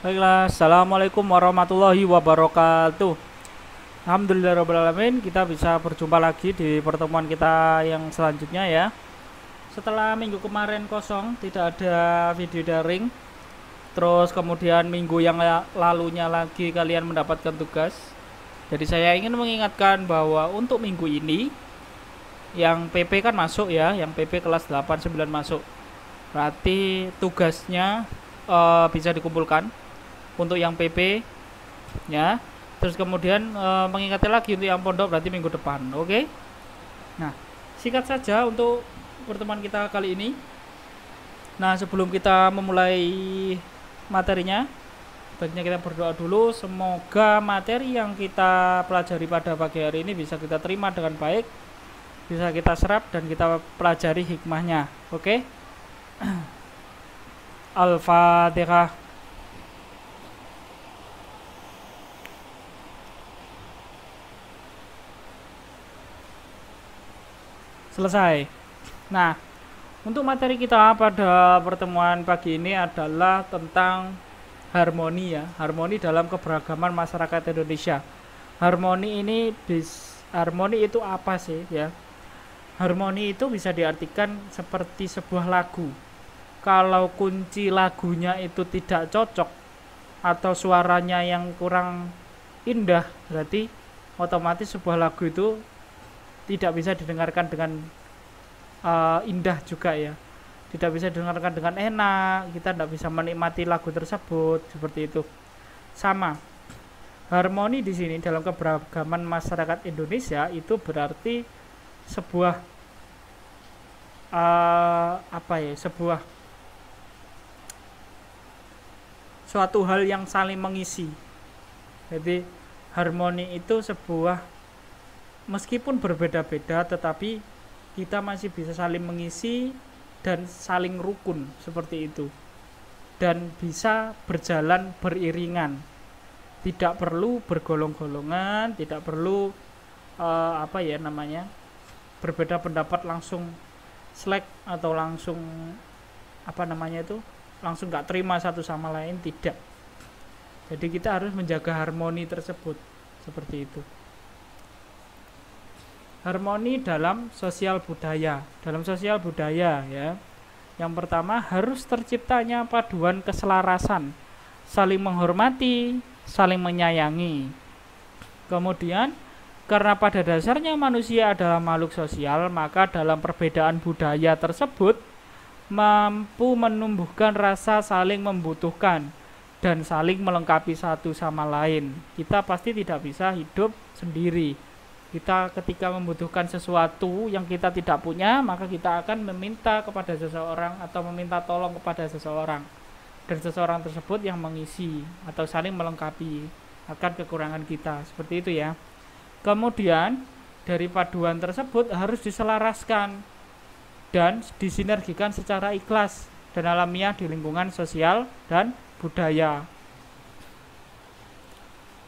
Baiklah, assalamualaikum warahmatullahi wabarakatuh. Alhamdulillahirobbilalamin, kita bisa berjumpa lagi di pertemuan kita yang selanjutnya ya. Setelah minggu kemarin kosong, tidak ada video daring. Terus kemudian minggu yang lalunya lagi kalian mendapatkan tugas. Jadi saya ingin mengingatkan bahwa untuk minggu ini yang PP kan masuk ya, yang PP kelas 8 9 masuk. Berarti tugasnya bisa dikumpulkan untuk yang PP ya. Terus kemudian mengingati lagi untuk yang pondok berarti minggu depan. Oke. Nah, singkat saja untuk pertemuan kita kali ini. Nah, sebelum kita memulai materinya, baiknya kita berdoa dulu. Semoga materi yang kita pelajari pada pagi hari ini bisa kita terima dengan baik, bisa kita serap dan kita pelajari hikmahnya. Oke. Al-Fatihah. Selesai. Nah, untuk materi kita pada pertemuan pagi ini adalah tentang harmoni ya. Harmoni dalam keberagaman masyarakat Indonesia. Harmoni itu apa sih ya? Harmoni itu bisa diartikan seperti sebuah lagu. Kalau kunci lagunya itu tidak cocok atau suaranya yang kurang indah, berarti otomatis sebuah lagu itu tidak bisa didengarkan dengan indah juga ya, tidak bisa didengarkan dengan enak, kita tidak bisa menikmati lagu tersebut seperti itu. Sama, harmoni di sini dalam keberagaman masyarakat Indonesia itu berarti sebuah sebuah suatu hal yang saling mengisi. Jadi harmoni itu sebuah, meskipun berbeda-beda tetapi kita masih bisa saling mengisi dan saling rukun seperti itu, dan bisa berjalan beriringan, tidak perlu bergolong-golongan, tidak perlu berbeda pendapat langsung slack atau langsung langsung nggak terima satu sama lain, tidak. Jadi kita harus menjaga harmoni tersebut seperti itu. Harmoni dalam sosial budaya. Dalam sosial budaya ya, yang pertama harus terciptanya paduan keselarasan, saling menghormati, saling menyayangi. Kemudian karena pada dasarnya manusia adalah makhluk sosial, maka dalam perbedaan budaya tersebut mampu menumbuhkan rasa saling membutuhkan dan saling melengkapi satu sama lain. Kita pasti tidak bisa hidup sendiri. Kita ketika membutuhkan sesuatu yang kita tidak punya, maka kita akan meminta kepada seseorang atau meminta tolong kepada seseorang, dan seseorang tersebut yang mengisi atau saling melengkapi akan kekurangan kita, seperti itu ya. Kemudian dari paduan tersebut harus diselaraskan dan disinergikan secara ikhlas dan alamiah di lingkungan sosial dan budaya.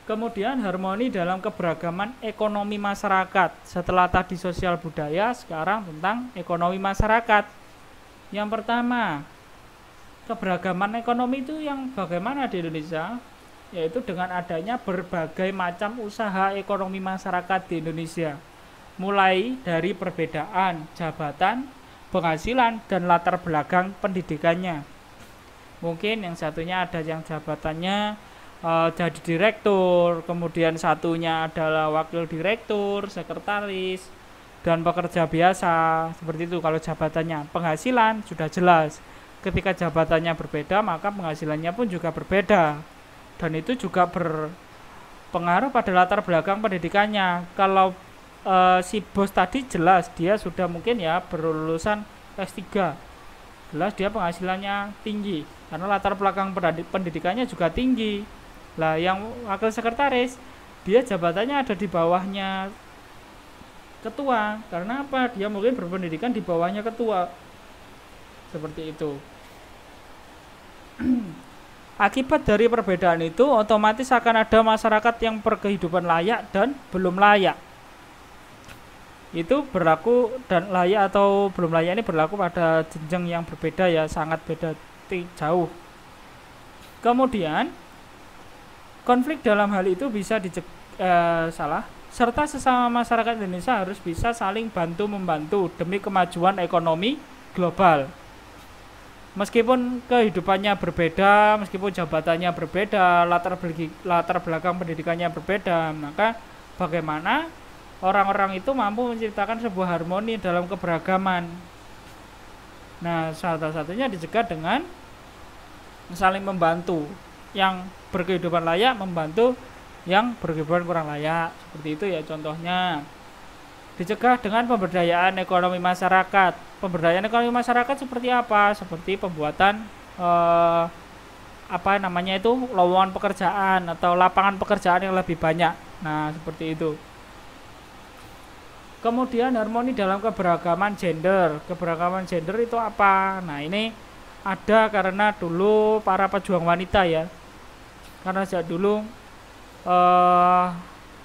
Kemudian harmoni dalam keberagaman ekonomi masyarakat. Setelah tadi sosial budaya, sekarang tentang ekonomi masyarakat. Yang pertama, keberagaman ekonomi itu yang bagaimana di Indonesia? Yaitu dengan adanya berbagai macam usaha ekonomi masyarakat di Indonesia. Mulai dari perbedaan jabatan, penghasilan, dan latar belakang pendidikannya. Mungkin yang satunya ada yang jabatannya jadi direktur, kemudian satunya adalah wakil direktur, sekretaris, dan pekerja biasa. Seperti itu kalau jabatannya. Penghasilan sudah jelas. Ketika jabatannya berbeda, maka penghasilannya pun juga berbeda. Dan itu juga berpengaruh pada latar belakang pendidikannya. Kalau si bos tadi jelas dia sudah mungkin ya berlulusan S3. Jelas dia penghasilannya tinggi karena latar belakang pendidikannya juga tinggi. Lah yang wakil sekretaris, dia jabatannya ada di bawahnya ketua. Karena apa? Dia mungkin berpendidikan di bawahnya ketua. Seperti itu. Akibat dari perbedaan itu, otomatis akan ada masyarakat yang berkehidupan layak dan belum layak. Itu berlaku, dan layak atau belum layak ini berlaku pada jenjang yang berbeda ya, sangat beda jauh. Kemudian Konflik dalam hal itu bisa serta sesama masyarakat Indonesia harus bisa saling bantu-membantu demi kemajuan ekonomi global. Meskipun kehidupannya berbeda, meskipun jabatannya berbeda, latar belakang pendidikannya berbeda, maka bagaimana orang-orang itu mampu menciptakan sebuah harmoni dalam keberagaman. Nah, salah satunya dicegah dengan saling membantu. Yang berkehidupan layak membantu yang berkehidupan kurang layak. Seperti itu ya contohnya. Dicegah dengan pemberdayaan ekonomi masyarakat. Pemberdayaan ekonomi masyarakat seperti apa? Seperti pembuatan lowongan pekerjaan atau lapangan pekerjaan yang lebih banyak. Nah, seperti itu. Kemudian harmoni dalam keberagaman gender. Keberagaman gender itu apa? Nah, ini ada karena dulu para pejuang wanita ya. Karena sejak dulu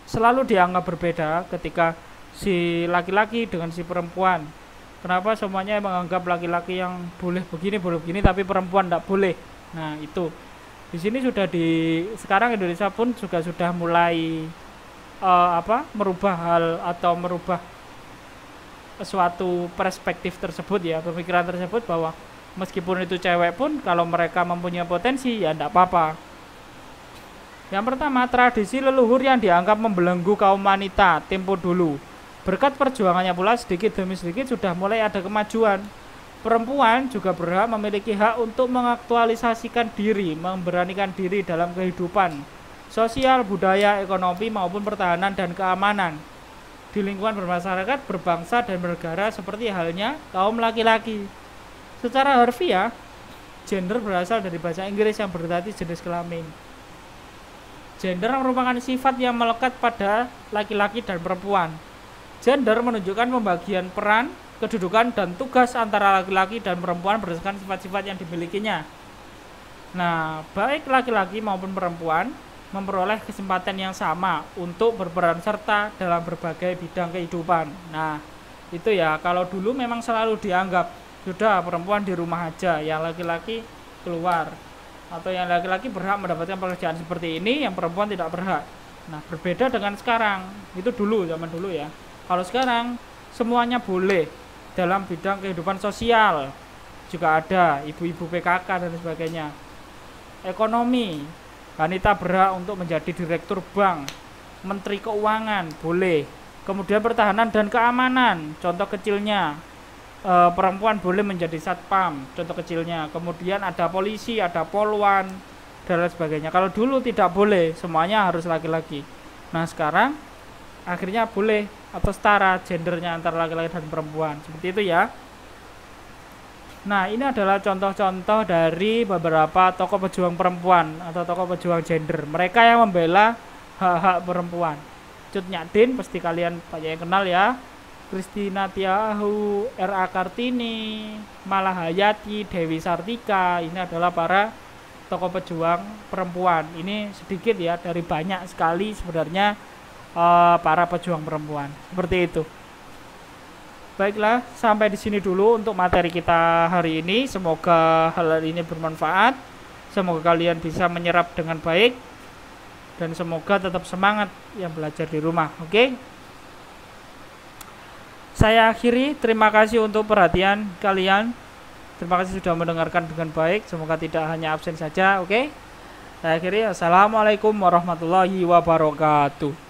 selalu dianggap berbeda ketika si laki-laki dengan si perempuan. Kenapa semuanya menganggap laki-laki yang boleh begini tapi perempuan tidak boleh. Nah, itu di sini sekarang Indonesia pun juga sudah mulai merubah hal atau merubah suatu perspektif tersebut ya, pemikiran tersebut, bahwa meskipun itu cewek pun kalau mereka mempunyai potensi ya tidak apa-apa. Yang pertama, tradisi leluhur yang dianggap membelenggu kaum wanita tempo dulu. Berkat perjuangannya pula sedikit demi sedikit sudah mulai ada kemajuan. Perempuan juga berhak memiliki hak untuk mengaktualisasikan diri, memberanikan diri dalam kehidupan sosial, budaya, ekonomi maupun pertahanan dan keamanan di lingkungan bermasyarakat, berbangsa dan bernegara seperti halnya kaum laki-laki. Secara harfiah, gender berasal dari bahasa Inggris yang berarti jenis kelamin. Gender merupakan sifat yang melekat pada laki-laki dan perempuan. Gender menunjukkan pembagian peran, kedudukan, dan tugas antara laki-laki dan perempuan berdasarkan sifat-sifat yang dimilikinya. Nah, baik laki-laki maupun perempuan memperoleh kesempatan yang sama untuk berperan serta dalam berbagai bidang kehidupan. Nah, itu ya, kalau dulu memang selalu dianggap sudah perempuan di rumah aja, yang laki-laki keluar, atau yang laki-laki berhak mendapatkan pekerjaan seperti ini, yang perempuan tidak berhak. Nah, berbeda dengan sekarang. Itu dulu, zaman dulu ya. Kalau sekarang semuanya boleh dalam bidang kehidupan sosial, juga ada ibu-ibu PKK dan sebagainya. Ekonomi, wanita berhak untuk menjadi direktur bank, menteri keuangan boleh. Kemudian pertahanan dan keamanan, contoh kecilnya perempuan boleh menjadi satpam, contoh kecilnya. Kemudian ada polisi, ada polwan dan lain sebagainya. Kalau dulu tidak boleh, semuanya harus laki-laki. Nah, sekarang akhirnya boleh atau setara gendernya antara laki-laki dan perempuan, seperti itu ya. Nah, ini adalah contoh-contoh dari beberapa tokoh pejuang perempuan atau tokoh pejuang gender, mereka yang membela hak-hak perempuan. Cut Nyak pasti kalian banyak yang kenal ya. Christina Tiahu, R.A. Kartini, Malahayati, Dewi Sartika, ini adalah para tokoh pejuang perempuan. Ini sedikit ya dari banyak sekali sebenarnya para pejuang perempuan. Seperti itu. Baiklah, sampai di sini dulu untuk materi kita hari ini. Semoga hal ini bermanfaat. Semoga kalian bisa menyerap dengan baik dan semoga tetap semangat yang belajar di rumah. Oke? Saya akhiri, terima kasih untuk perhatian kalian. Terima kasih sudah mendengarkan dengan baik. Semoga tidak hanya absen saja, oke? Saya akhiri, assalamualaikum warahmatullahi wabarakatuh.